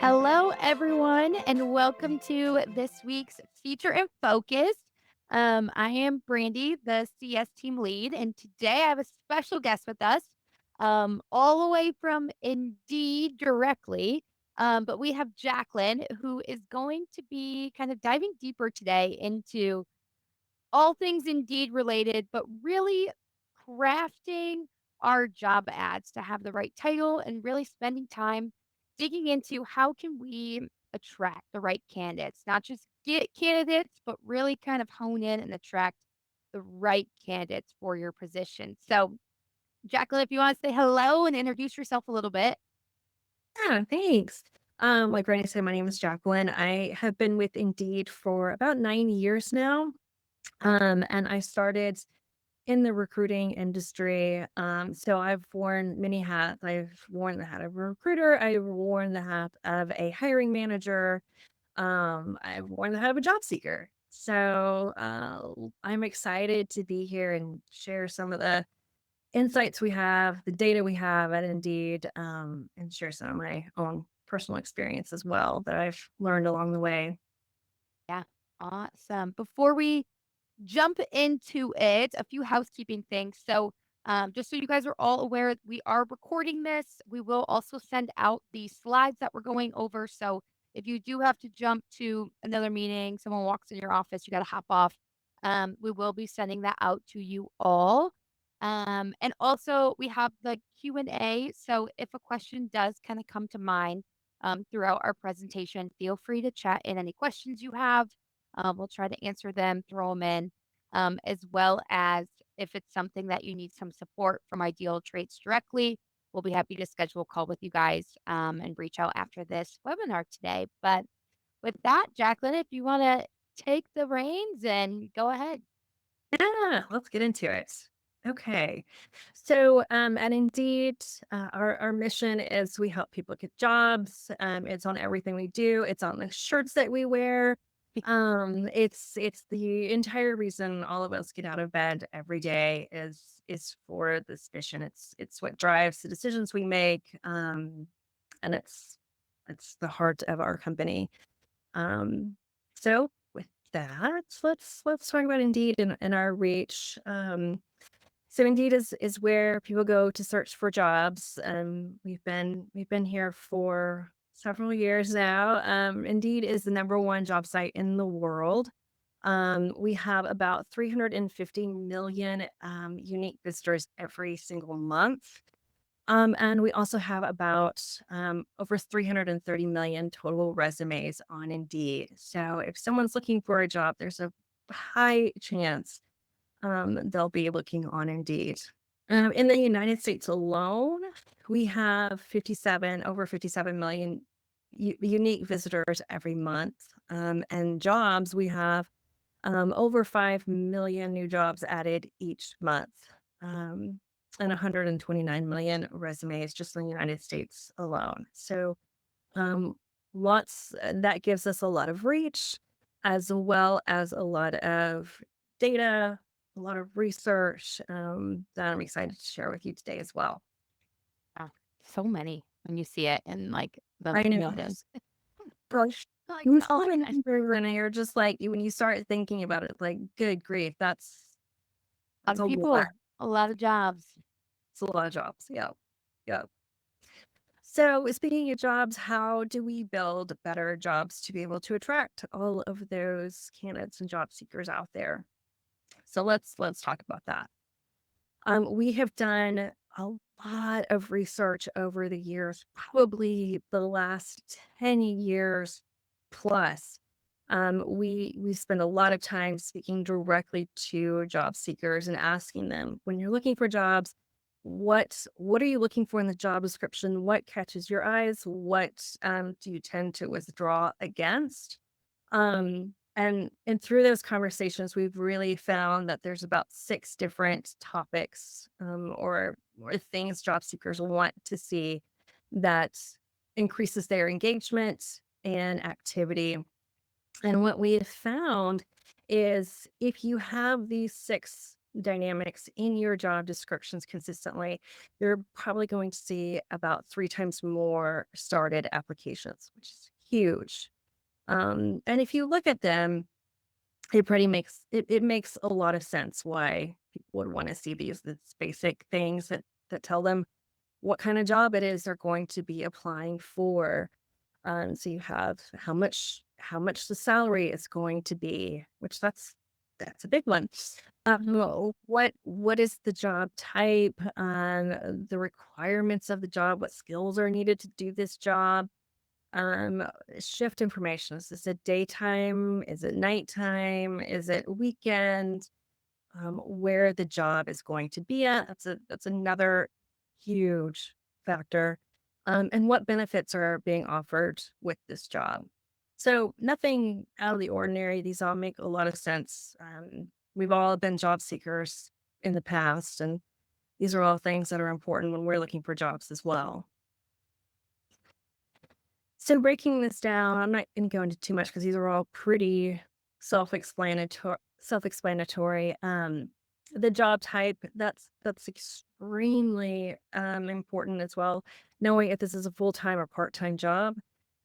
Hello, everyone, and welcome to this week's Feature in Focus. I am Brandy, the CS team lead, and today I have a special guest with us, all the way from Indeed directly. But we have Jacqueline, who is going to be kind of diving deeper today into all things Indeed related, but really crafting our job ads to have the right title and really spending time digging into how can we attract the right candidates, not just get candidates, but really kind of hone in and attract the right candidates for your position. So, Jacqueline, if you want to say hello and introduce yourself a little bit. Yeah, thanks. Like Renee said, my name is Jacqueline. I have been with Indeed for about 9 years now. And I started in the recruiting industry. So I've worn many hats. I've worn the hat of a recruiter. I've worn the hat of a hiring manager. I've worn the hat of a job seeker. So I'm excited to be here and share some of the insights we have, the data we have at Indeed, and share some of my own personal experience as well that I've learned along the way. Yeah, awesome. Before we jump into it, a few housekeeping things. So, just so you guys are all aware, we are recording this. We will also send out the slides that we're going over. So, if you do have to jump to another meeting, someone walks in your office, you got to hop off. We will be sending that out to you all. And also, we have the Q&A. So, if a question does kind of come to mind throughout our presentation, feel free to chat in any questions you have. We'll try to answer them, throw them in, as well as if it's something that you need some support from Ideal Traits directly, we'll be happy to schedule a call with you guys and reach out after this webinar today. But with that, Jacqueline, if you want to take the reins and go ahead. Yeah, let's get into it. Okay. So at Indeed, our mission is we help people get jobs. It's on everything we do. It's on the shirts that we wear. It's the entire reason all of us get out of bed every day is for this mission. It's what drives the decisions we make. And it's the heart of our company. Um, so with that, let's talk about Indeed and our reach. So Indeed is where people go to search for jobs. We've been here for several years now. Indeed is the number one job site in the world. We have about 350 million unique visitors every single month. And we also have about over 330 million total resumes on Indeed. So if someone's looking for a job, there's a high chance they'll be looking on Indeed. In the United States alone, we have over 57 million unique visitors every month. And jobs, we have over 5 million new jobs added each month, and 129 million resumes just in the United States alone. So, um, that gives us a lot of reach, as well as a lot of data, a lot of research that I'm excited to share with you today as well. Wow, so many when you see it and like the I know. millions. Gosh, Like, you oh saw my it gosh, and you're just like, when you start thinking about it, like, good grief, a lot that's of a lot. people, a lot of jobs. It's a lot of jobs. Yeah. Yeah. So, speaking of jobs, how do we build better jobs to be able to attract all of those candidates and job seekers out there? So let's talk about that. We have done a lot of research over the years, probably the last 10 years plus. We spend a lot of time speaking directly to job seekers and asking them, when you're looking for jobs, what are you looking for in the job description? What catches your eyes? What do you tend to withdraw against? And through those conversations, we've really found that there's about 6 different topics, or things job seekers want to see that increases their engagement and activity. And what we have found is if you have these 6 dynamics in your job descriptions consistently, you're probably going to see about 3 times more started applications, which is huge. And if you look at them, it makes a lot of sense why people would want to see these basic things that tell them what kind of job it is they're going to be applying for. So you have how much the salary is going to be, which that's a big one. What is the job type? The requirements of the job, what skills are needed to do this job? Um, Shift information. Is this a daytime? Is it nighttime? Is it weekend? Where the job is going to be at. That's another huge factor. And what benefits are being offered with this job. So nothing out of the ordinary. These all make a lot of sense. We've all been job seekers in the past, and these are all things that are important when we're looking for jobs as well. So breaking this down, I'm not going to go into too much because these are all pretty self-explanatory. The job type, that's extremely important as well. Knowing if this is a full-time or part-time job,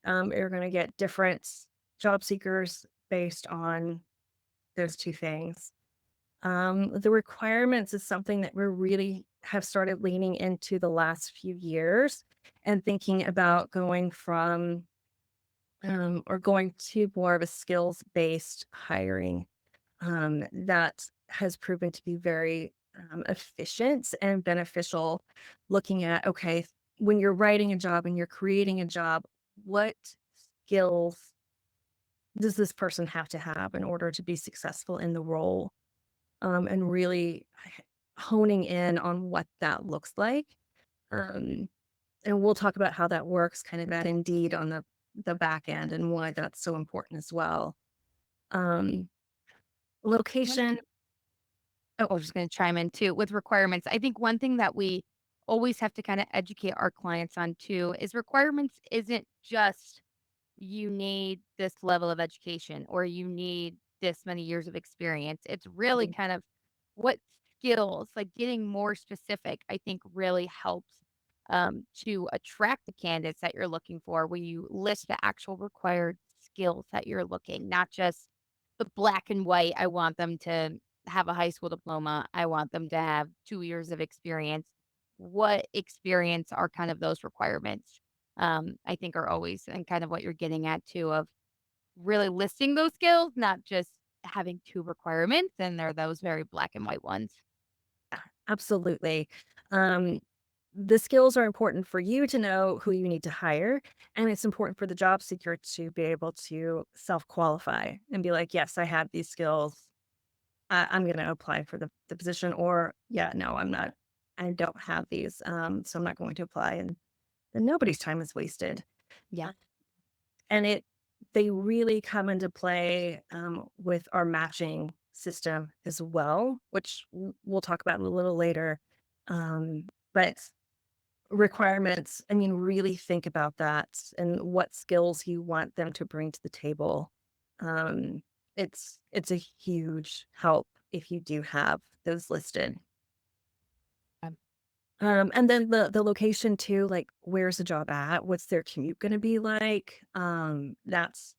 you're going to get different job seekers based on those two things. The requirements is something that we really have started leaning into the last few years and thinking about going to more of a skills-based hiring, that has proven to be very, efficient and beneficial, looking at, okay, when you're writing a job and you're creating a job, what skills does this person have to have in order to be successful in the role? And really honing in on what that looks like. Um, and we'll talk about how that works kind of at Indeed on the back end and why that's so important as well. Um, One Location. Oh, I was just gonna chime in too with requirements. I think one thing that we always have to kinda educate our clients on too is requirements isn't just you need this level of education or you need this many years of experience. It's really mm, kind of what skills, like getting more specific, I think really helps to attract the candidates that you're looking for when you list the actual required skills that you're looking, not just the black and white. I want them to have a high school diploma. I want them to have 2 years of experience. What experience are kind of those requirements? I think are always and kind of what you're getting at too of really listing those skills, not just having 2 requirements, and they're those very black and white ones. absolutely. Um, the skills are important for you to know who you need to hire, and it's important for the job seeker to be able to self qualify and be like, yes, I have these skills. I'm going to apply for the position, or yeah, no, I'm not. I don't have these, so I'm not going to apply. And then nobody's time is wasted. Yeah. Uh, And they really come into play with our matching system as well, which we'll talk about a little later. But requirements, I mean, really think about that and what skills you want them to bring to the table. Um, it's a huge help if you do have those listed. Um, And then the location too, like where's the job at? What's their commute going to be like? That's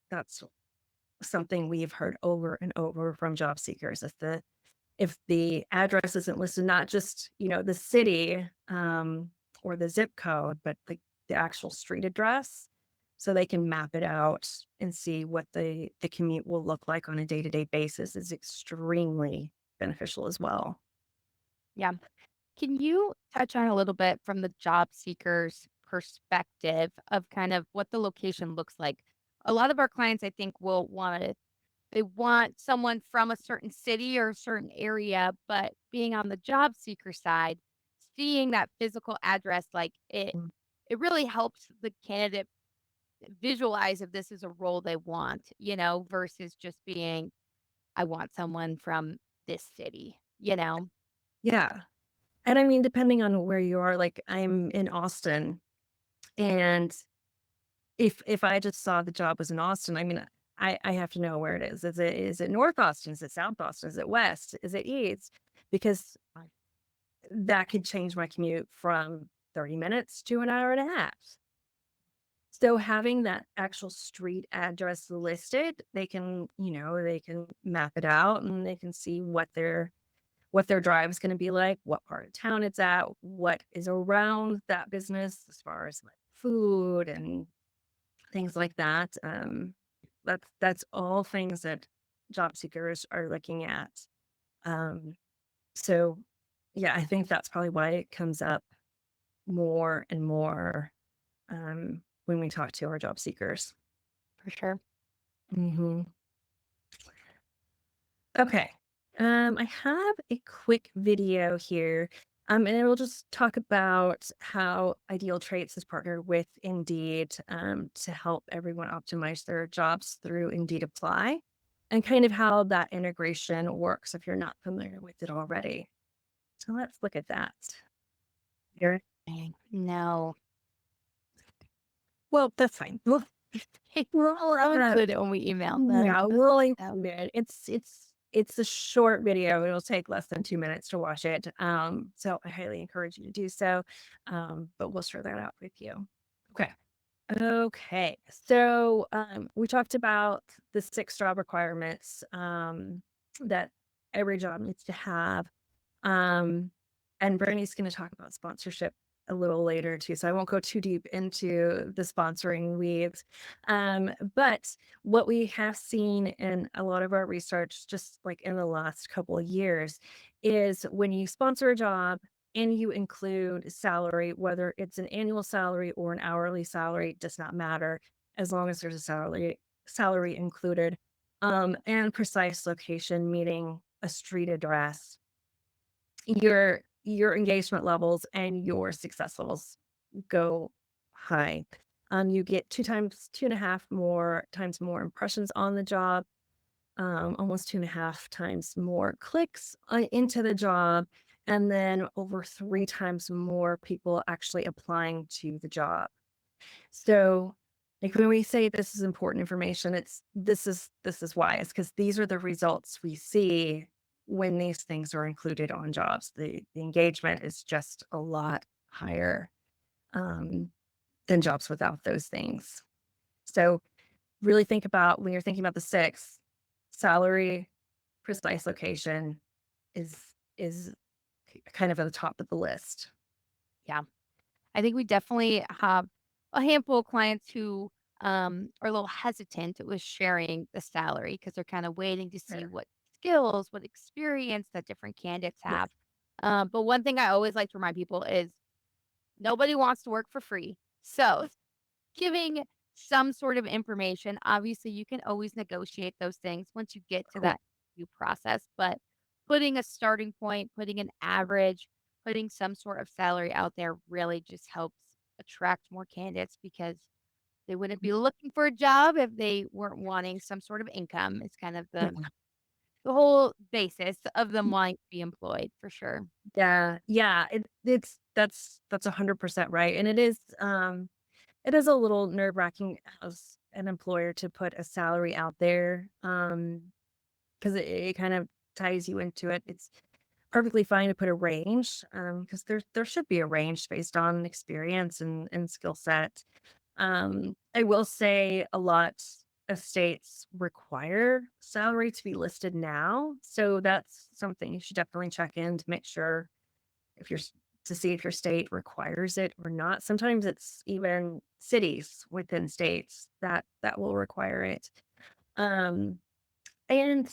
something we've heard over and over from job seekers. If the address isn't listed, not just the city or the zip code, but the actual street address, so they can map it out and see what the commute will look like on a day to day basis, is extremely beneficial as well. yeah. Can you touch on a little bit from the job seeker's perspective of kind of what the location looks like? A lot of our clients, I think, will want they want someone from a certain city or a certain area, but being on the job seeker side, seeing that physical address, like it really helps the candidate visualize if this is a role they want, versus just being, I want someone from this city, you know? Yeah. And I mean, depending on where you are, like I'm in Austin, and if I just saw the job was in Austin, I mean, I have to know where it is. Is it North Austin? Is it South Austin? Is it West? Is it East? because that could change my commute from 30 minutes to an hour and a half. So having that actual street address listed, they can map it out and they can see what their drive is going to be like, what part of town it's at, what is around that business as far as like food and things like that. That's all things that job seekers are looking at. Um, so yeah, I think that's probably why it comes up more and more when we talk to our job seekers. For sure. Hmm. Okay. I have a quick video here. And it will just talk about how Ideal Traits has partnered with Indeed to help everyone optimize their jobs through Indeed Apply and kind of how that integration works if you're not familiar with it already. So let's look at that. Here. Dang, no. Well, that's fine. We'll I'll uh, include it when we email them. yeah, That's we'll so include it. It's a short video. It'll take less than 2 minutes to watch it. So I highly encourage you to do so. But we'll share that out with you. Okay. Okay. So we talked about the 6 job requirements that every job needs to have. Um, and Bernie's going to talk about sponsorship a little later too. So I won't go too deep into the sponsoring weeds. But what we have seen in a lot of our research, just like in the last couple of years, is when you sponsor a job and you include salary, whether it's an annual salary or an hourly salary, does not matter as long as there's a salary included, and precise location, meaning a street address, your engagement levels and your success levels go high. You get 2.5 more times more impressions on the job, almost 2.5 times more clicks into the job, and then over 3 times more people actually applying to the job. So, like when we say this is important information, this is why. It's because these are the results we see when these things are included on jobs. The engagement is just a lot higher um, than jobs without those things. So really think about when you're thinking about the 6, salary, precise location is is kind of at the top of the list. yeah. I think we definitely have a handful of clients who are a little hesitant with sharing the salary because they're kind of waiting to see Sure. what skills, what experience that different candidates Yes. have. But one thing I always like to remind people is nobody wants to work for free. So giving some sort of information, obviously you can always negotiate those things once you get to Cool. that new process, but putting a starting point, putting an average, putting some sort of salary out there really just helps attract more candidates because they wouldn't be looking for a job if they weren't wanting some sort of income. It's kind of the whole basis of them wanting to be employed for sure. Yeah, yeah, it's that's 100% right, and it is a little nerve-wracking as an employer to put a salary out there, because it kind of ties you into it. It's perfectly fine to put a range, because there should be a range based on experience and skill set. I will say a lot of states require salary to be listed now, so that's something you should definitely check in to make sure if you're to see if your state requires it or not. Sometimes it's even cities within states that will require it. Um, and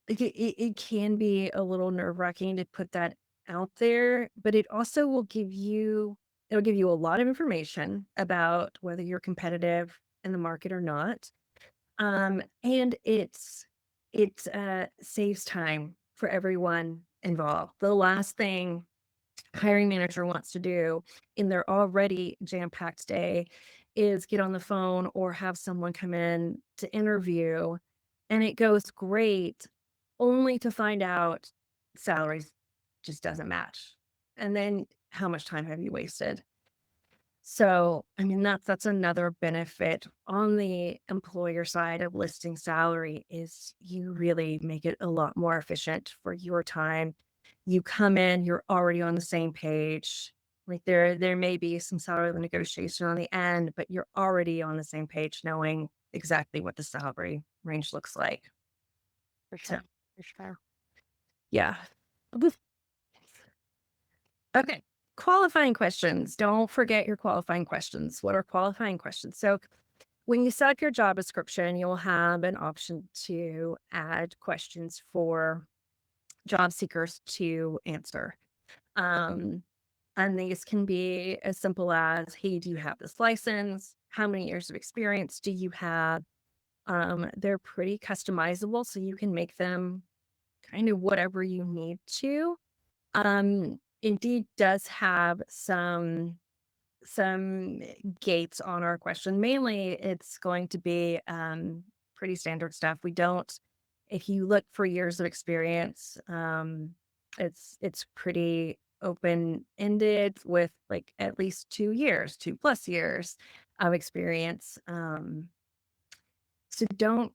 it can be a little nerve-wracking to put that out there, but it'll give you a lot of information about whether you're competitive in the market or not. And it saves time for everyone involved. The last thing hiring manager wants to do in their already jam-packed day is get on the phone or have someone come in to interview and it goes great only to find out salaries just doesn't match. And then how much time have you wasted? So, I mean, that's another benefit on the employer side of listing salary is you really make it a lot more efficient for your time you come in, you're already on the same page. Like there may be some salary negotiation on the end, but you're already on the same page knowing exactly what the salary range looks like. For So, sure. For sure. yeah. Okay. Qualifying questions. Don't forget your qualifying questions. What are qualifying questions? So, when you set up your job description, you'll have an option to add questions for job seekers to answer. Um, and these can be as simple as, hey, do you have this license? How many years of experience do you have? They're pretty customizable, so you can make them kind of whatever you need to. Indeed does have some gates on our question. Mainly, it's going to be pretty standard stuff. We don't, if you look for years of experience, it's pretty open ended with like at least 2 years, 2+ years of experience. So don't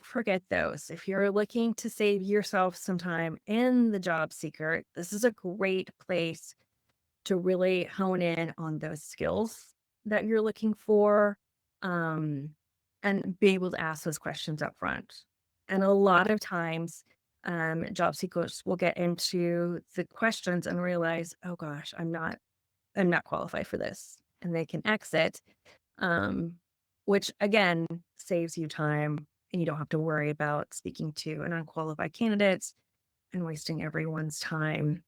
forget those. If you're looking to save yourself some time in the job seeker, this is a great place to really hone in on those skills that you're looking for, um, and be able to ask those questions up front. And a lot of times, job seekers will get into the questions and realize, oh gosh, I'm not qualified for this, and they can exit, um, which again saves you time, and you don't have to worry about speaking to an unqualified candidate and wasting everyone's time.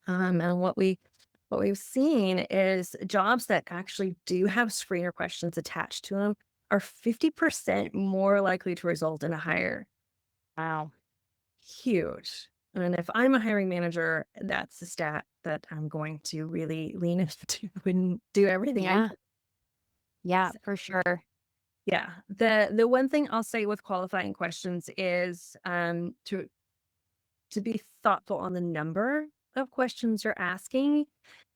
And what we've seen is jobs that actually do have screener questions attached to them are 50% more likely to result in a hire. Wow. Huge. And if I'm a hiring manager, that's a stat that I'm going to really lean into and do everything I Yeah. can. Yeah, for sure. Yeah. The one thing I'll say with qualifying questions is to be thoughtful on the number of questions you're asking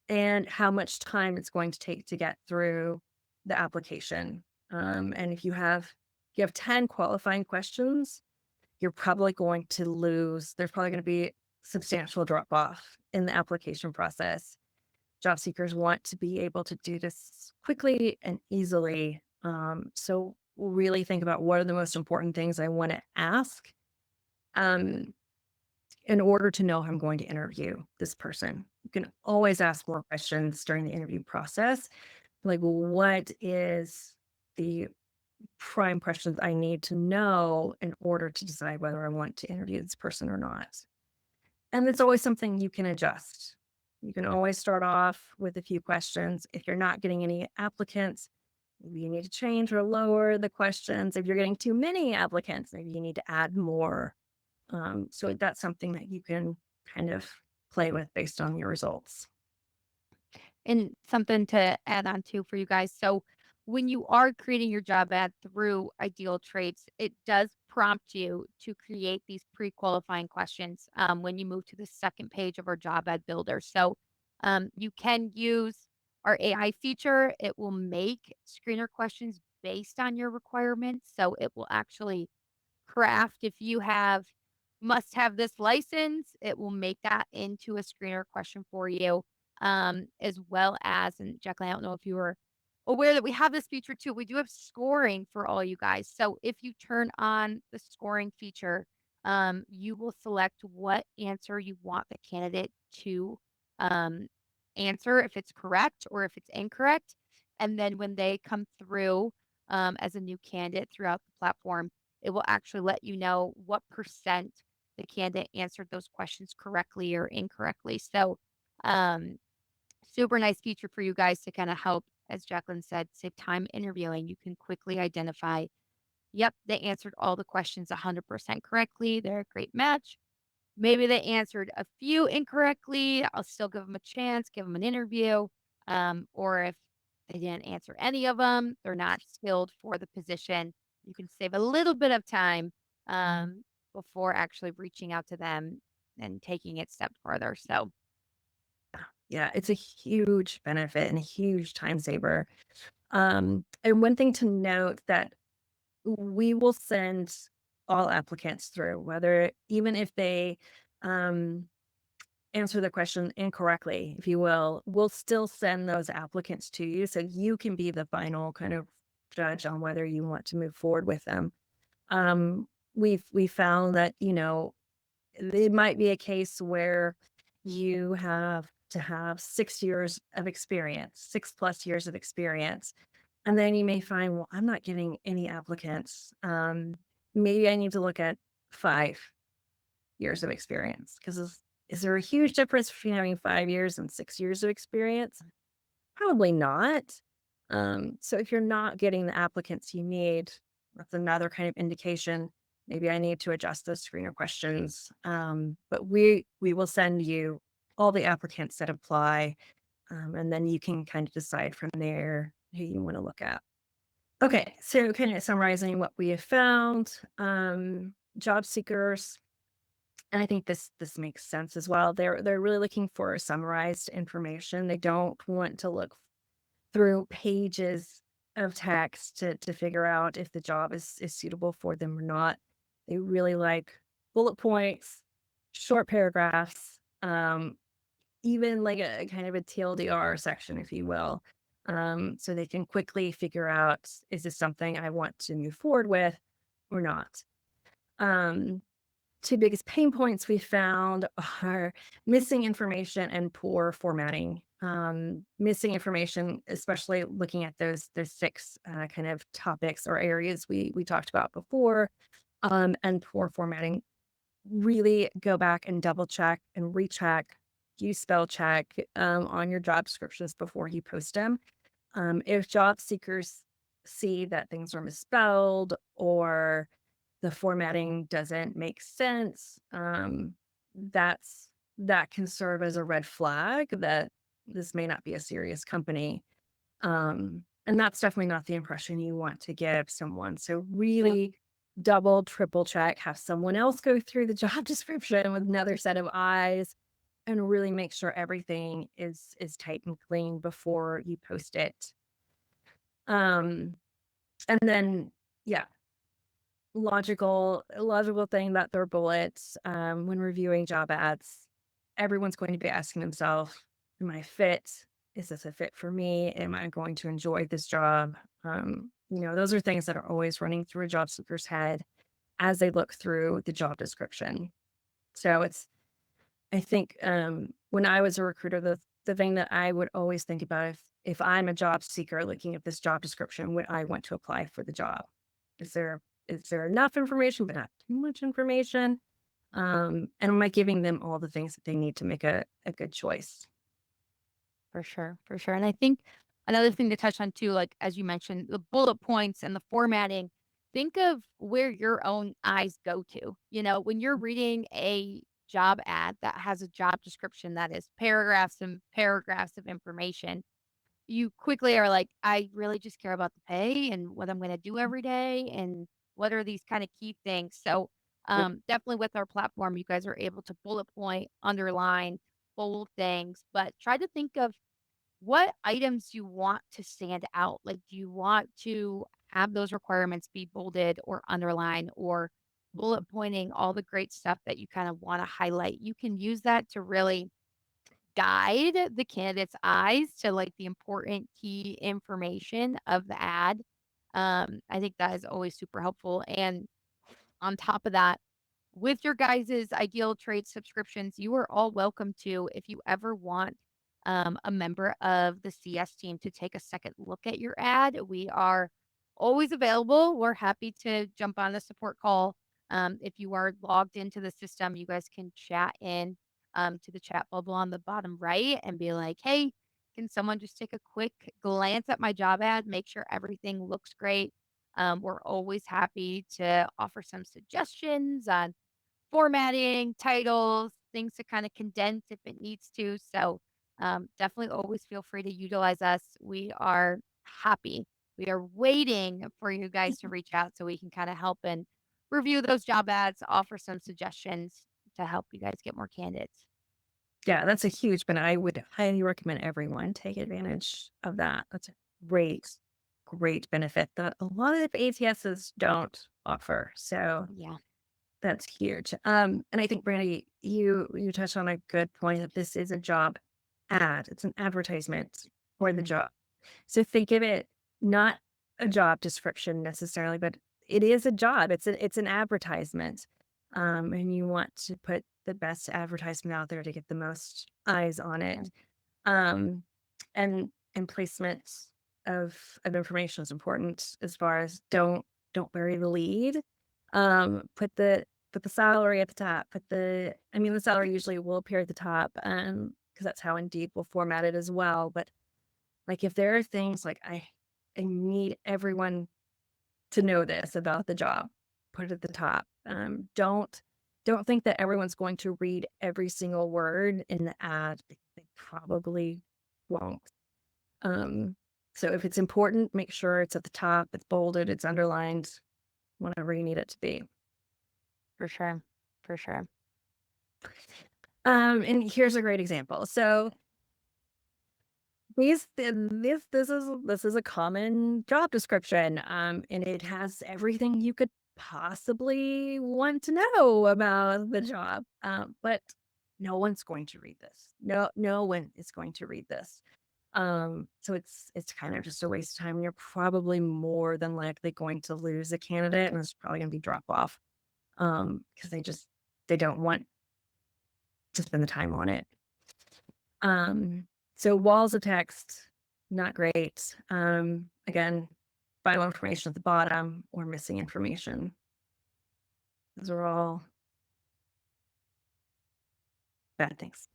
and how much time it's going to take to get through the application. And if you have 10 qualifying questions, you're probably going to lose. There's probably going to be substantial drop off in the application process. Job seekers want to be able to do this quickly and easily. So really think about what are the most important things I want to ask. Um, in order to know if I'm going to interview this person. You can always ask more questions during the interview process. Like, what is the prime questions I need to know in order to decide whether I want to interview this person or not? And it's always something you can adjust. You can always start off with a few questions. If you're not getting any applicants, maybe you need to change or lower the questions. If you're getting too many applicants, maybe you need to add more. So that's something that you can kind of play with based on your results. And something to add on to for you guys. So when you are creating your job ad through Ideal Traits, it does prompt you to create these pre-qualifying questions when you move to the second page of our job ad builder. So you can use our AI feature. It will make screener questions based on your requirements. So it will actually craft. If you have must have this license, it will make that into a screener question for you, as well as, and Jacqueline, I don't know if you were aware that we have this feature too. We do have scoring for all you guys. So if you turn on the scoring feature, you will select what answer you want the candidate to um, answer, if it's correct or if it's incorrect. And then when they come through as a new candidate throughout the platform, it will actually let you know what percent the candidate answered those questions correctly or incorrectly. So, um, super nice feature for you guys to kind of help, as Jacqueline said, save time interviewing. You can quickly identify, yep, they answered all the questions 100% correctly. They're a great match. Maybe they answered a few incorrectly. I'll still give them a chance, give them an interview. Or if they didn't answer any of them, they're not skilled for the position. You can save a little bit of time before actually reaching out to them and taking it a step further. So, Yeah, it's a huge benefit and a huge time saver. And one thing to note that we will send all applicants through, whether even if they um, answer the question incorrectly, if you will, we'll still send those applicants to you so you can be the final kind of judge on whether you want to move forward with them. We found that, it might be a case where you have to have 6 years of experience, 6+ years of experience. And then you may find, well, I'm not getting any applicants. Maybe I need to look at 5 years of experience because is there a huge difference between having 5 years and 6 years of experience? Probably not. So if you're not getting the applicants you need, that's another kind of indication. Maybe I need to adjust those screener questions. But we will send you all the applicants that apply, and then you can kind of decide from there who you want to look at. Okay, so kind of summarizing what we have found, job seekers, and I think this makes sense as well. They're really looking for summarized information. They don't want to look through pages of text to figure out if the job is suitable for them or not. They really like bullet points, short paragraphs, even like a kind of a TLDR section, if you will. So they can quickly figure out, is this something I want to move forward with or not? Um, Two biggest pain points we found are missing information and poor formatting. Missing information, especially looking at those six kind of topics or areas we talked about before, and poor formatting. Really go back and double check and recheck, use spell check on your job descriptions before you post them. If job seekers see that things are misspelled or the formatting doesn't make sense, that can serve as a red flag that this may not be a serious company. And that's definitely not the impression you want to give someone. So Yep. really double, triple check, have someone else go through the job description with another set of eyes and really make sure everything is tight and clean before you post it. Um, and then yeah, logical thing that they're bullets, when reviewing job ads, everyone's going to be asking themselves, am I fit? Is this a fit for me? Am I going to enjoy this job? Those are things that are always running through a job seeker's head as they look through the job description. So I think, when I was a recruiter, the thing that I would always think about, if I'm a job seeker looking at this job description, would I want to apply for the job? Is there is there enough information, but not too much information? And am I giving them all the things that they need to make a good choice? For sure, for sure. And I think another thing to touch on too, like as you mentioned, the bullet points and the formatting, think of where your own eyes go to. When you're reading a job ad that has a job description that is paragraphs and paragraphs of information, you quickly are like, I really just care about the pay and what I'm going to do every day and what are these kind of key things. So, definitely with our platform, you guys are able to bullet point, underline, bold things, but try to think of what items you want to stand out? Like, do you want to have those requirements be bolded or underlined or bullet pointing all the great stuff that you kind of want to highlight? You can use that to really guide the candidate's eyes to like the important key information of the ad. I think that is always super helpful. And on top of that, with your guys' ideal trade subscriptions, you are all welcome to, if you ever want a member of the CS team to take a second look at your ad, we are always available. We're happy to jump on a support call. If you are logged into the system, you guys can chat in to the chat bubble on the bottom right and be like, hey, can someone just take a quick glance at my job ad, make sure everything looks great? We're always happy to offer some suggestions on formatting, titles, things to kind of condense if it needs to. So definitely always feel free to utilize us. We are happy. We are waiting for you guys to reach out so we can kind of help and review those job ads, offer some suggestions to help you guys get more candidates. Yeah, that's a huge, but I would highly recommend everyone take advantage of that. That's a great, great benefit that a lot of ATSs don't offer. So Yeah. That's huge. And I think Brandy, you touched on a good point that this is a job ad. It's an advertisement for the Mhm. job. So think of it not a job description necessarily, but it is a job. It's an advertisement. And you want to put the best advertisement out there to get the most eyes on Yeah, it. Um, and placement of information is important as far as don't bury the lead. Put the salary at the top. The salary usually will appear at the top, because that's how Indeed will format it as well. But like if there are things like I need everyone to know this about the job, put it at the top. Don't think that everyone's going to read every single word in the ad. They probably won't. Um, so if it's important, make sure it's at the top, it's bolded, it's underlined, whatever you need it to be. for sure. For sure. And here's a great example. So this is a common job description, and it has everything you could possibly want to know about the job. But no one's going to read this. No one is going to read this. So it's kind of just a waste of time. You're probably more than likely going to lose a candidate, and it's probably going to be drop off. Because they don't want to spend the time on it. So walls of text, not great. Again, vital information at the bottom or missing information. Those are all bad things.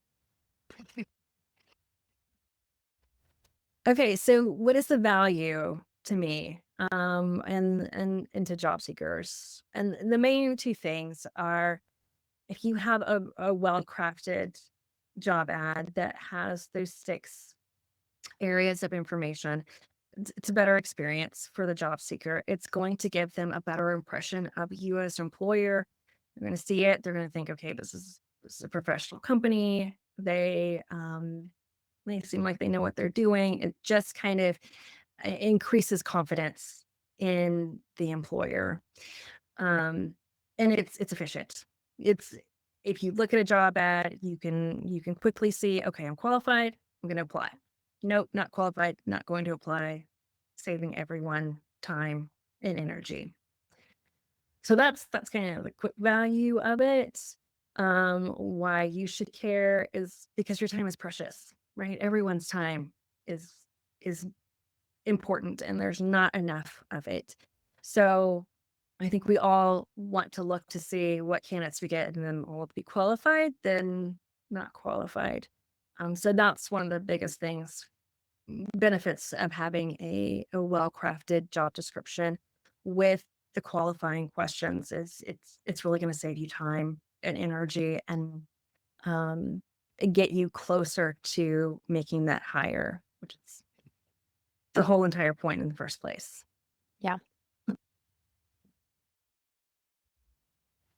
Okay, so what is the value to me, and to job seekers? And the main two things are if you have a well-crafted job ad that has those 6 areas of information, it's a better experience for the job seeker. It's going to give them a better impression of you as an employer. They're going to see it. They're going to think, okay, this is a professional company. They seem like they know what they're doing. It just kind of increases confidence in the employer. Um, and it's efficient. It's if you look at a job ad, you can quickly see, okay, I'm qualified. I'm going to apply. Nope, not qualified. Not going to apply. Saving everyone time and energy. So that's kind of the quick value of it. Why you should care is because your time is precious, right? Everyone's time is is important, and there's not enough of it. So I think we all want to look to see what candidates we get, and then will be qualified, then not qualified. So that's one of the biggest things, benefits of having a well-crafted job description with the qualifying questions is it's really going to save you time and energy um, and get you closer to making that hire, which is the whole entire point in the first place. Yeah.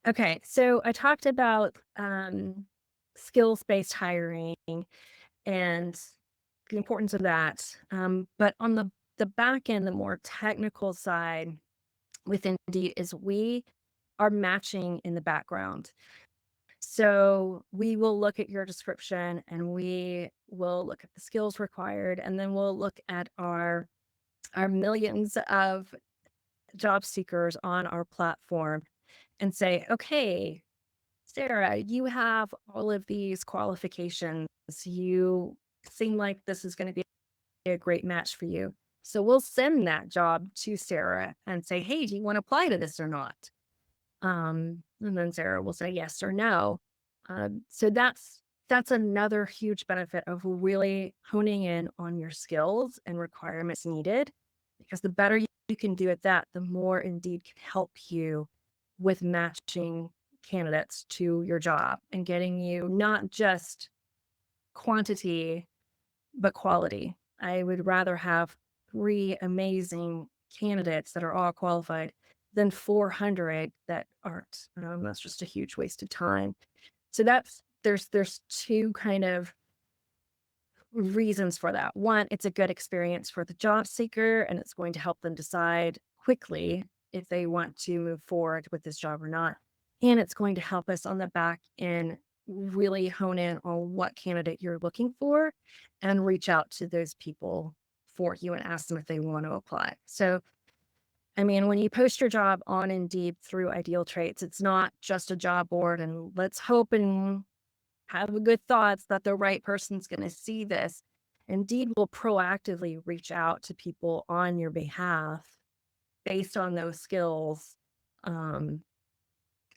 Okay, so I talked about skills-based hiring and the importance of that. But on the back end, the more technical side with Indeed is we are matching in the background. So we will look at your description and we will look at the skills required, and then we'll look at our millions of job seekers on our platform and say, okay, Sarah, you have all of these qualifications. You seem like this is going to be a great match for you. So we'll send that job to Sarah and say, hey, do you want to apply to this or not? And then Sarah will say yes or no. So that's another huge benefit of really honing in on your skills and requirements needed, because the better you can do at that, the more Indeed can help you with matching candidates to your job and getting you not just quantity, but quality. I would rather have 3 amazing candidates that are all qualified than 400 that aren't. That's just a huge waste of time. So there's 2 kind of reasons for that. One, it's a good experience for the job seeker, and it's going to help them decide quickly if they want to move forward with this job or not. and it's going to help us on the back end really hone in on what candidate you're looking for and reach out to those people for you and ask them if they want to apply. So, I mean, when you post your job on Indeed through Ideal Traits, it's not just a job board and let's hope and have good thoughts that the right person's going to see this. Indeed will proactively reach out to people on your behalf based on those skills, um,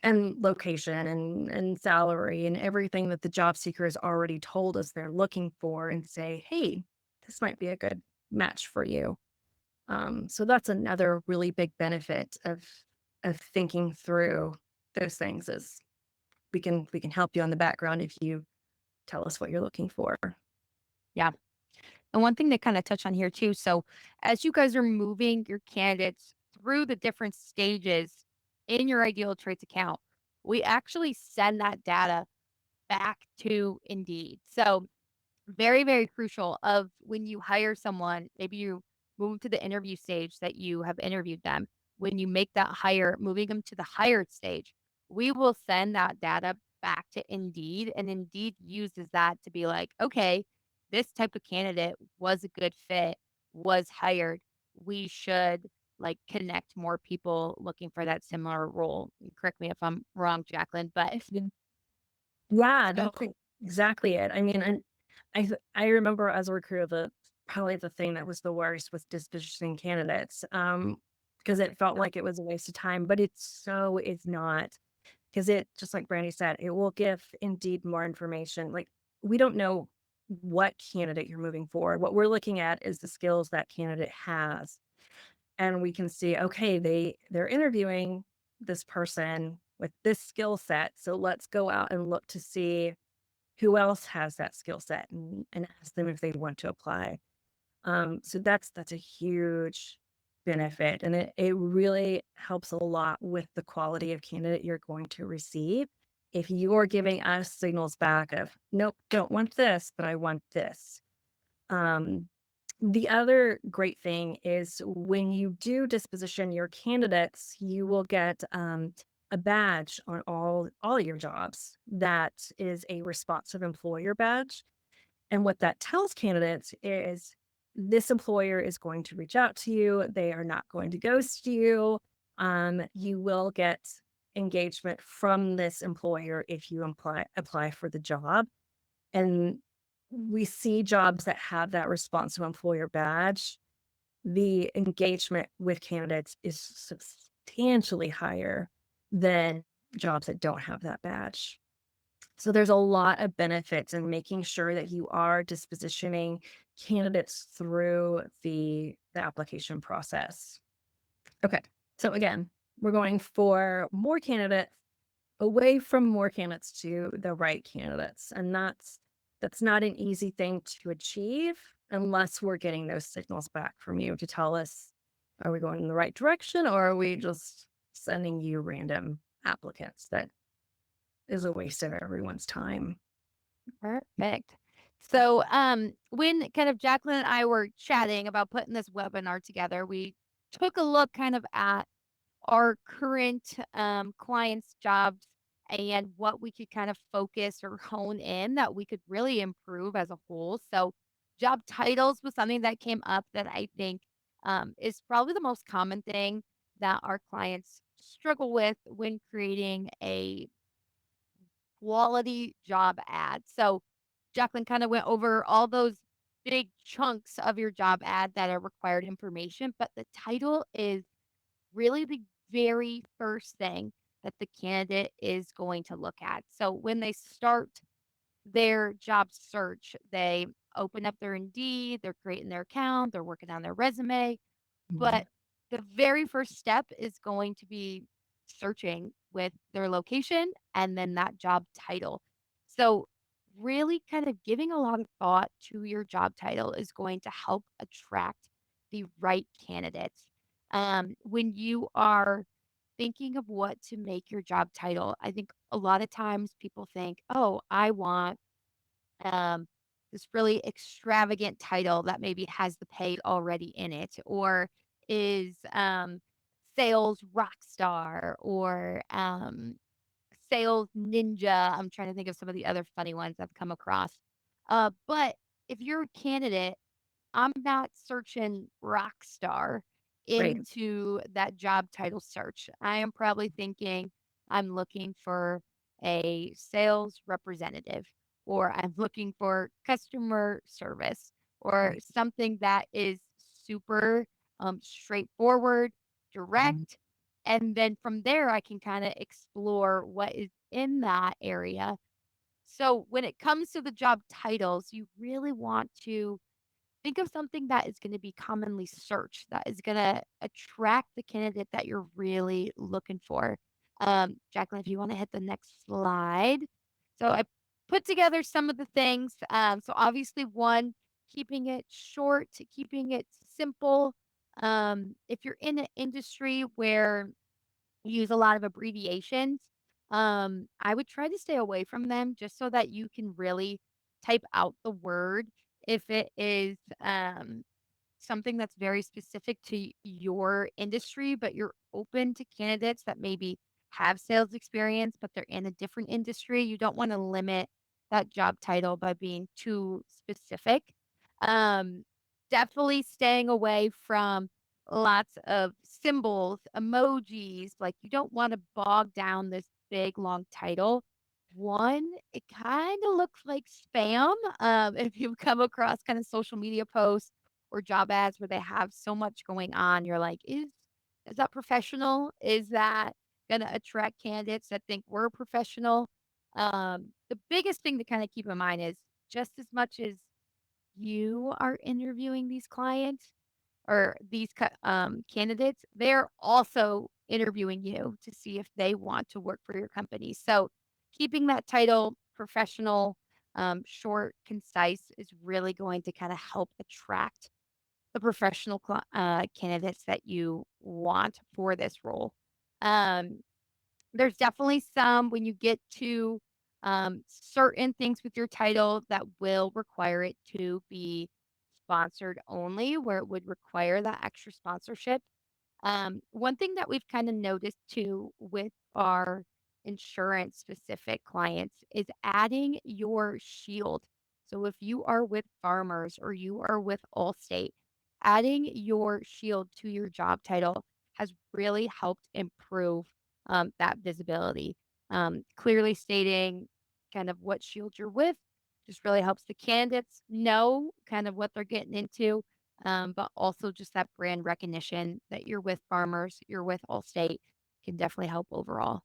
and location and salary and everything that the job seeker has already told us they're looking for and say, hey, this might be a good match for you. So that's another really big benefit of thinking through those things is we can help you on the background if you tell us what you're looking for. Yeah. And one thing to kind of touch on here too. So as you guys are moving your candidates through the different stages in your ideal traits account, we actually send that data back to Indeed. So very, very crucial of when you hire someone, maybe you move to the interview stage that you have interviewed them. When you make that hire, moving them to the hired stage, we will send that data back to Indeed, and Indeed uses that to be like, okay, this type of candidate was a good fit, was hired. We should like connect more people looking for that similar role. Correct me if I'm wrong, Jacqueline, but Yeah, that's so exactly it. I mean, and I remember as a recruiter, probably the thing that was the worst was dispositioning candidates, because it felt like it was a waste of time, but it's not. Because it, just like Brandy said, it will give Indeed more information. Like we don't know what candidate you're moving for. What we're looking at is the skills that candidate has, and we can see, okay, they're interviewing this person with this skill set. So let's go out and look to see who else has that skill set and ask them if they want to apply. So that's a huge benefit. And it really helps a lot with the quality of candidate you're going to receive. If you're giving us signals back of, nope, don't want this, but I want this. Um, the other great thing is when you do disposition your candidates, you will get a badge on all your jobs that is a responsive employer badge. And what that tells candidates is this employer is going to reach out to you. They are not going to ghost you. You will get engagement from this employer if you apply for the job. And we see jobs that have that responsive employer badge, the engagement with candidates is substantially higher than jobs that don't have that badge. So there's a lot of benefits in making sure that you are dispositioning candidates through the application process. Okay. So again, we're going for more candidates away from more candidates to the right candidates. And that's not an easy thing to achieve unless we're getting those signals back from you to tell us, are we going in the right direction or are we just sending you random applicants that is a waste of everyone's time? perfect. So, when kind of Jacqueline and I were chatting about putting this webinar together, we took a look kind of at our current clients' jobs and what we could kind of focus or hone in that we could really improve as a whole. So, job titles was something that came up that I think is probably the most common thing that our clients struggle with when creating a quality job ad. So, Jacqueline kind of went over all those big chunks of your job ad that are required information, but the title is really the very first thing that the candidate is going to look at. So when they start their job search, they open up their Indeed, they're creating their account, they're working on their resume, Mhm. but the very first step is going to be searching with their location and then that job title. So, really kind of giving a lot of thought to your job title is going to help attract the right candidates. When you are thinking of what to make your job title, I think a lot of times people think, oh, I want um, this really extravagant title that maybe has the pay already in it or is sales rock star or sales ninja. I'm trying to think of some of the other funny ones I've come across. But if you're a candidate, I'm not searching rock star Right. into that job title search. I am probably thinking I'm looking for a sales representative, or I'm looking for customer service, or Right. something that is super straightforward, Mhm. direct. And then from there, I can kind of explore what is in that area. So when it comes to the job titles, you really want to think of something that is gonna be commonly searched, that is gonna attract the candidate that you're really looking for. Jacqueline, if you wanna hit the next slide. So I put together some of the things. So obviously, 1, keeping it short, keeping it simple. If you're in an industry where use a lot of abbreviations. I would try to stay away from them just so that you can really type out the word if it is something that's very specific to your industry, but you're open to candidates that maybe have sales experience, but they're in a different industry. You don't want to limit that job title by being too specific. Um, Definitely staying away from lots of symbols, emojis. Like, you don't want to bog down this big long title. One, it kind of looks like spam. If you've come across kind of social media posts or job ads where they have so much going on, you're like, is that professional? Is that going to attract candidates that think we're professional? The biggest thing to kind of keep in mind is, just as much as you are interviewing these clients or these candidates, they're also interviewing you to see if they want to work for your company. So keeping that title professional, short, concise is really going to kind of help attract the professional candidates that you want for this role. Um, there's definitely some when you get to certain things with your title that will require it to be sponsored only, where it would require that extra sponsorship. One thing that we've kind of noticed too with our insurance specific clients is adding your shield. So if you are with Farmers or you are with Allstate, adding your shield to your job title has really helped improve that visibility. Clearly stating kind of what shield you're with just really helps the candidates know kind of what they're getting into, but also just that brand recognition that you're with Farmers, you're with Allstate can definitely help overall.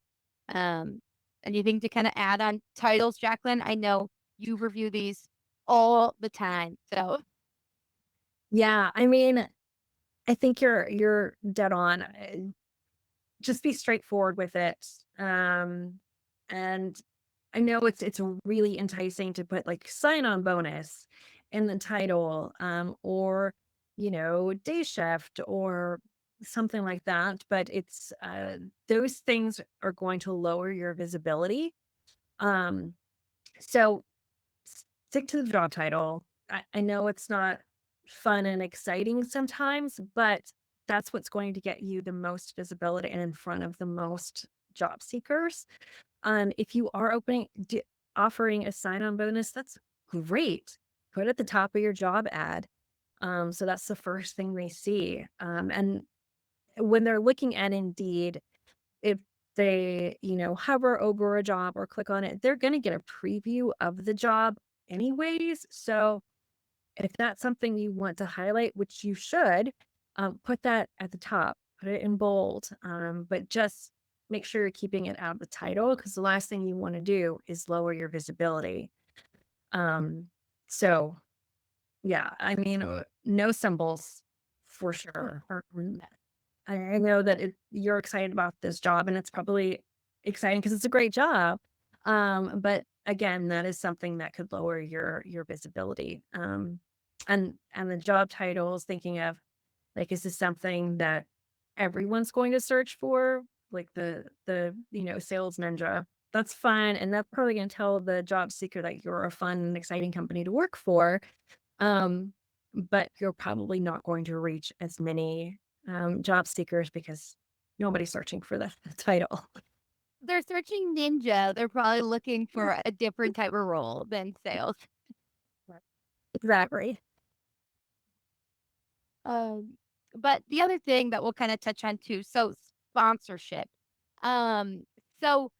Um, Anything to kind of add on titles, Jacqueline? I know you review these all the time. So, Yeah, I mean, I think you're dead on. Just be straightforward with it. And I know it's really enticing to put like sign-on bonus in the title, or day shift or something like that. But it's those things are going to lower your visibility. Um, so stick to the job title. I know it's not fun and exciting sometimes, but that's what's going to get you the most visibility and in front of the most job seekers. If you are offering a sign-on bonus, that's great. Put it at the top of your job ad. So that's the first thing they see. And when they're looking at Indeed, if they, hover over a job or click on it, they're going to get a preview of the job anyways. So if that's something you want to highlight, which you should, put that at the top, put it in bold, but just make sure you're keeping it out of the title because the last thing you want to do is lower your visibility. Um, so yeah, I mean, no symbols for sure. I know that you're excited about this job and it's probably exciting because it's a great job. But again, that is something that could lower your visibility. And the job titles, thinking of like, is this something that everyone's going to search for? Like the sales ninja. That's fun. And that's probably gonna tell the job seeker that you're a fun and exciting company to work for. Um, but you're probably not going to reach as many job seekers because nobody's searching for the title. they're searching ninja, they're probably looking for a different type of role than sales. Right. Exactly. Um, but the other thing that we'll kind of touch on too, so sponsorship. Um, so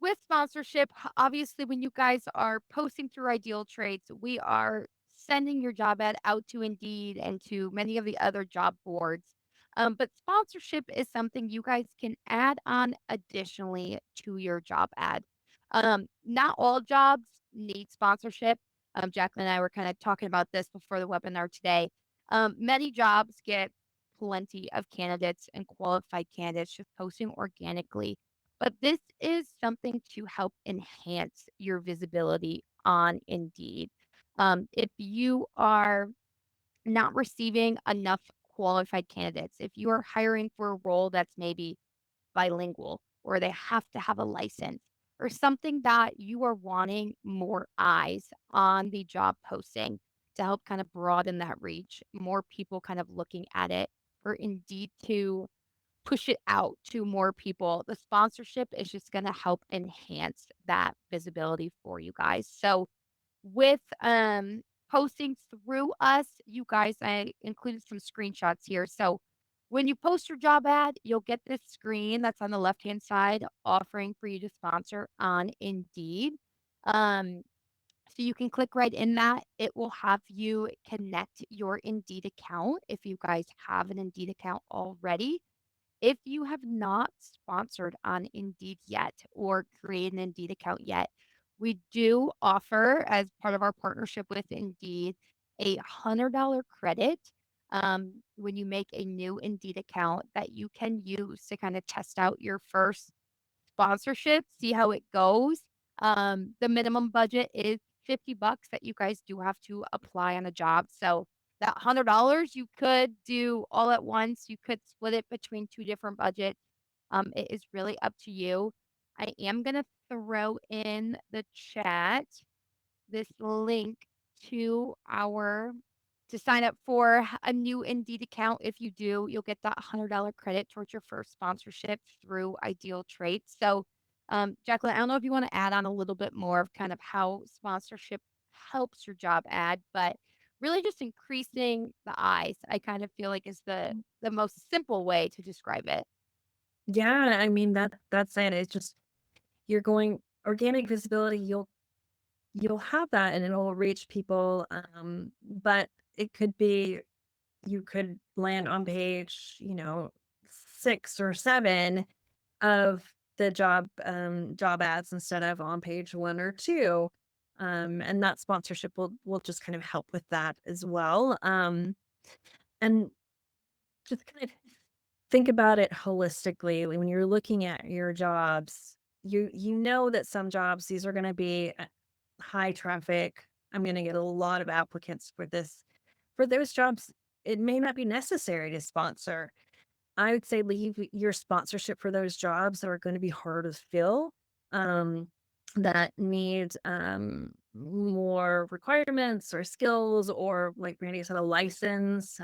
with sponsorship, obviously, when you guys are posting through Ideal Trades, we are sending your job ad out to Indeed and to many of the other job boards. But sponsorship is something you guys can add on additionally to your job ad. Not all jobs need sponsorship. Jacqueline and I were kind of talking about this before the webinar today. Many jobs get plenty of candidates and qualified candidates just posting organically, but this is something to help enhance your visibility on Indeed. If you are not receiving enough qualified candidates, if you are hiring for a role that's maybe bilingual or they have to have a license or something that you are wanting more eyes on the job posting to help kind of broaden that reach, more people kind of looking at it for Indeed to push it out to more people. The sponsorship is just gonna help enhance that visibility for you guys. So with, posting through us, you guys, I included some screenshots here. So when you post your job ad, you'll get this screen that's on the left-hand side offering for you to sponsor on Indeed. Um, so you can click right in that. It will have you connect your Indeed account if you guys have an Indeed account already. If you have not sponsored on Indeed yet or created an Indeed account yet, we do offer, as part of our partnership with Indeed, a $100 credit when you make a new Indeed account that you can use to kind of test out your first sponsorship, see how it goes. The minimum budget is 50 bucks that you guys do have to apply on a job. So that $100 you could do all at once. You could split it between two different budgets. It is really up to you. I am going to throw in the chat this link to our to sign up for a new Indeed account. If you do, you'll get that $100 credit towards your first sponsorship through Ideal Traits. So, Jacqueline, I don't know if you want to add on a little bit more of kind of how sponsorship helps your job ad, but really just increasing the eyes. I kind of feel like is the most simple way to describe it. Yeah, I mean that's it. It's just you're going organic visibility, you'll have that and it'll reach people. But it could be you could land on page, 6 or 7 of the job ads instead of on page 1 or 2. And that sponsorship will just kind of help with that as well. And just kind of think about it holistically. When you're looking at your jobs, you know that some jobs, these are going to be high traffic. I'm going to get a lot of applicants for this. For those jobs, it may not be necessary to sponsor. I would say leave your sponsorship for those jobs that are going to be hard to fill, um, that need more requirements or skills, or like Randy said, a license.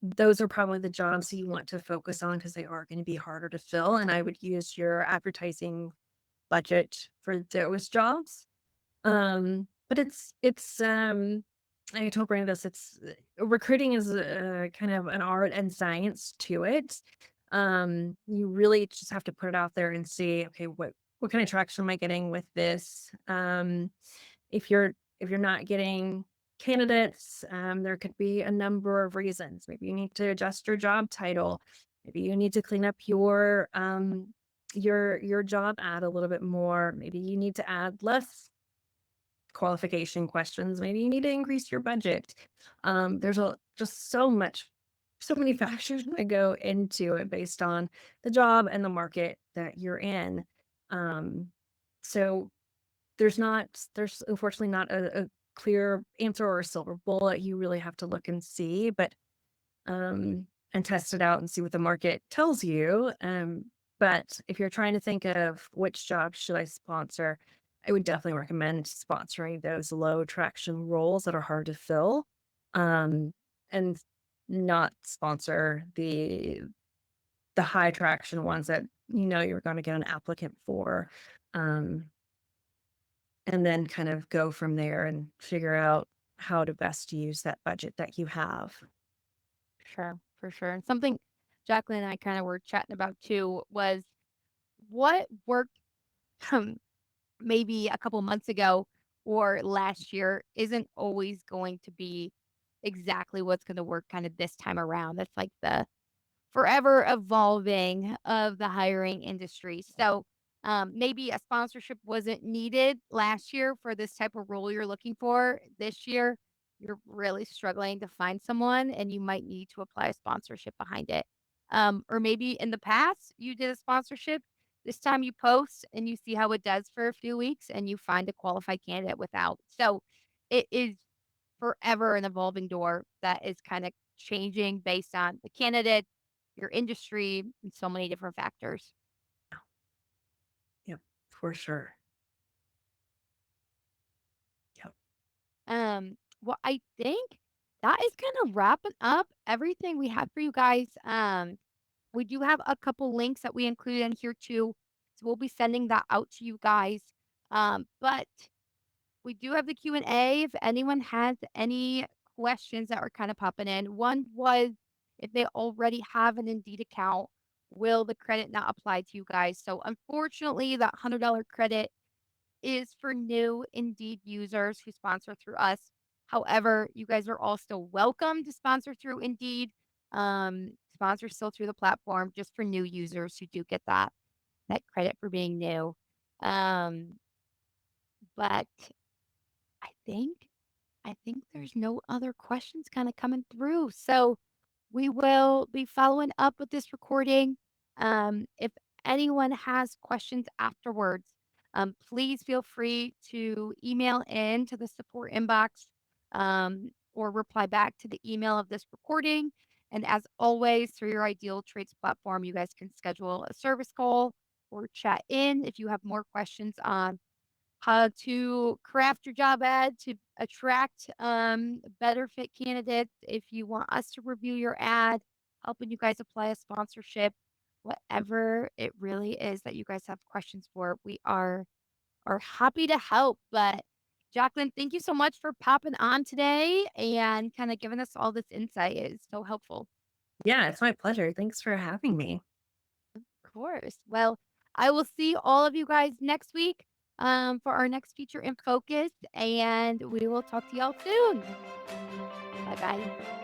Those are probably the jobs you want to focus on because they are going to be harder to fill. And I would use your advertising budget for those jobs. But I told Brandon this, recruiting is kind of an art and science to it. You really just have to put it out there and see, okay, what kind of traction am I getting with this? If you're not getting candidates, there could be a number of reasons. Maybe you need to adjust your job title. Maybe you need to clean up your job ad a little bit more. Maybe you need to add less qualification questions. Maybe you need to increase your budget. There's just so many factors that go into it based on the job and the market that you're in. Um, so there's unfortunately not a clear answer or a silver bullet. You really have to look and see, but and test it out and see what the market tells you. But if you're trying to think of which job should I sponsor, I would definitely recommend sponsoring those low traction roles that are hard to fill, and not sponsor the high traction ones that you're going to get an applicant for, um, and then kind of go from there and figure out how to best use that budget that you have. Sure, for sure. And something Jacqueline and I kind of were chatting about too was what worked maybe a couple months ago or last year isn't always going to be exactly what's going to work kind of this time around. That's like the forever evolving of the hiring industry. So maybe a sponsorship wasn't needed last year for this type of role you're looking for. This year, you're really struggling to find someone and you might need to apply a sponsorship behind it. Or maybe in the past, you did a sponsorship. This time you post and you see how it does for a few weeks and you find a qualified candidate without. So it is forever an evolving door that is kind of changing based on the candidate, your industry, and so many different factors. Yep, for sure. Yep. Well, I think that is kind of wrapping up everything we have for you guys. We do have a couple links that we included in here too. So we'll be sending that out to you guys. But we do have the Q&A if anyone has any questions that are kind of popping in. One was if they already have an Indeed account, will the credit not apply to you guys? So unfortunately, that $100 credit is for new Indeed users who sponsor through us. However, you guys are all still welcome to sponsor through Indeed. Sponsor still through the platform just for new users who do get that credit for being new. Um, but I think I think there's no other questions kind of coming through. So we will be following up with this recording. If anyone has questions afterwards, please feel free to email in to the support inbox or reply back to the email of this recording. And as always, through your Ideal Traits platform, you guys can schedule a service call or chat in if you have more questions on how to craft your job ad to attract better fit candidates. If you want us to review your ad, helping you guys apply a sponsorship, whatever it really is that you guys have questions for, we are happy to help. But Jacqueline, thank you so much for popping on today and kind of giving us all this insight. It's so helpful. Yeah, it's my pleasure. Thanks for having me. Of course. Well, I will see all of you guys next week for our next feature in focus, and we will talk to y'all soon. Bye bye.